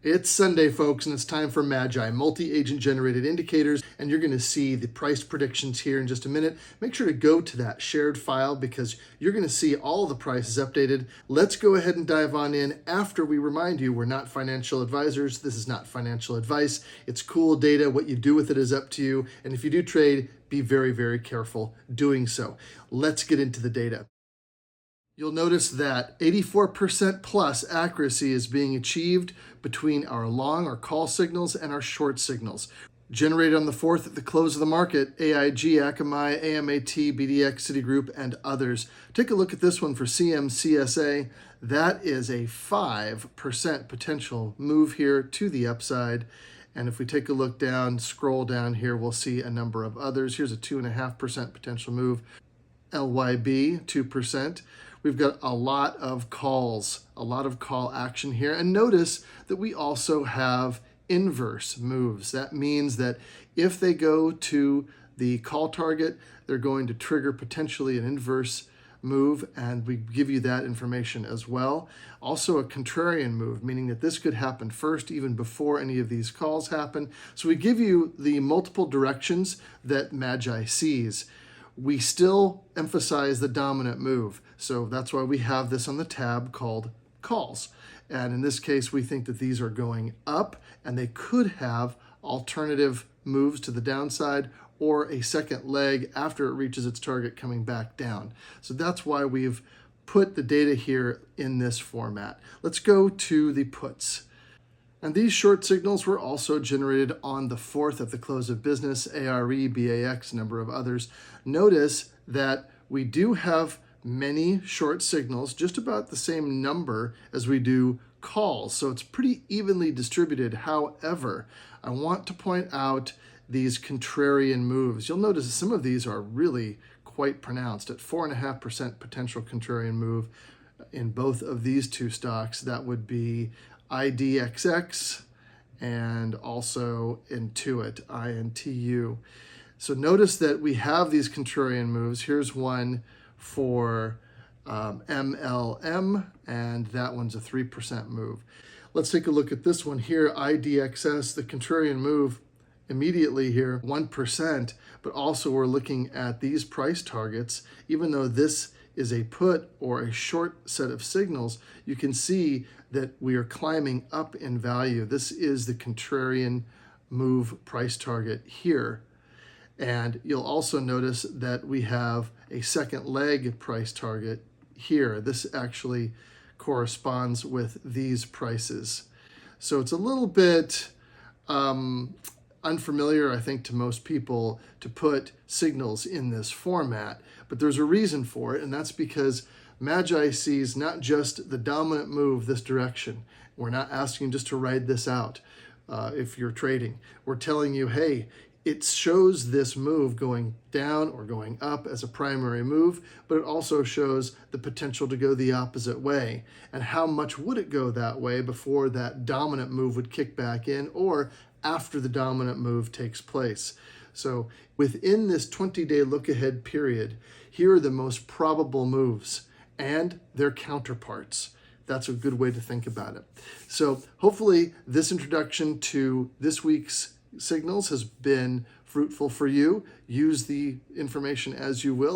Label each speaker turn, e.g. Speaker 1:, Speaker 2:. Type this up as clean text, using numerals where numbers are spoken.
Speaker 1: It's Sunday, folks, and it's time for MAGI, multi-agent generated indicators, and you're going to see the price predictions here in just a minute. Make sure to go to that shared file because you're going to see all the prices updated. Let's go ahead and dive on in after we remind you we're not financial advisors. This is not financial advice. It's cool data. What you do with it is up to you. And if you do trade, be very, very careful doing so. Let's get into the data. You'll notice that 84% plus accuracy is being achieved between our long or call signals and our short signals. Generated on the 4th at the close of the market, AIG, Akamai, AMAT, BDX, Citigroup, and others. Take a look at this one for CMCSA. That is a 5% potential move here to the upside. And if we take a look down, scroll down here, we'll see a number of others. Here's a 2.5% potential move. LYB, 2%. We've got a lot of calls, a lot of call action here. And notice that we also have inverse moves. That means that if they go to the call target, they're going to trigger potentially an inverse move, and we give you that information as well. Also a contrarian move, meaning that this could happen first even before any of these calls happen. So we give you the multiple directions that MAGI sees. We still emphasize the dominant move. So that's why we have this on the tab called calls. And in this case, we think that these are going up and they could have alternative moves to the downside or a second leg after it reaches its target coming back down. So that's why we've put the data here in this format. Let's go to the puts. And these short signals were also generated on the 4th at the close of business, ARE, BAX, a number of others. Notice that we do have many short signals, just about the same number as we do calls. So it's pretty evenly distributed. However, I want to point out these contrarian moves. You'll notice some of these are really quite pronounced at 4.5% potential contrarian move in both of these two stocks. That would be IDXX and also Intuit, INTU. So notice that we have these contrarian moves. Here's one for MLM, and that one's a 3% move. Let's take a look at this one here, IDXS, the contrarian move immediately here, 1%, but also we're looking at these price targets. Even though this is a put or a short set of signals, you can see that we are climbing up in value. This is the contrarian move price target here. And you'll also notice that we have a second leg price target here. This actually corresponds with these prices. So it's a little bit unfamiliar, I think, to most people to put signals in this format, but there's a reason for it, and that's because MAGI sees not just the dominant move this direction. We're not asking just to ride this out if you're trading. We're telling you, hey, it shows this move going down or going up as a primary move, but it also shows the potential to go the opposite way. And how much would it go that way before that dominant move would kick back in or after the dominant move takes place? So within this 20-day look-ahead period, here are the most probable moves and their counterparts. That's a good way to think about it. So hopefully this introduction to this week's signals has been fruitful for you. Use the information as you will.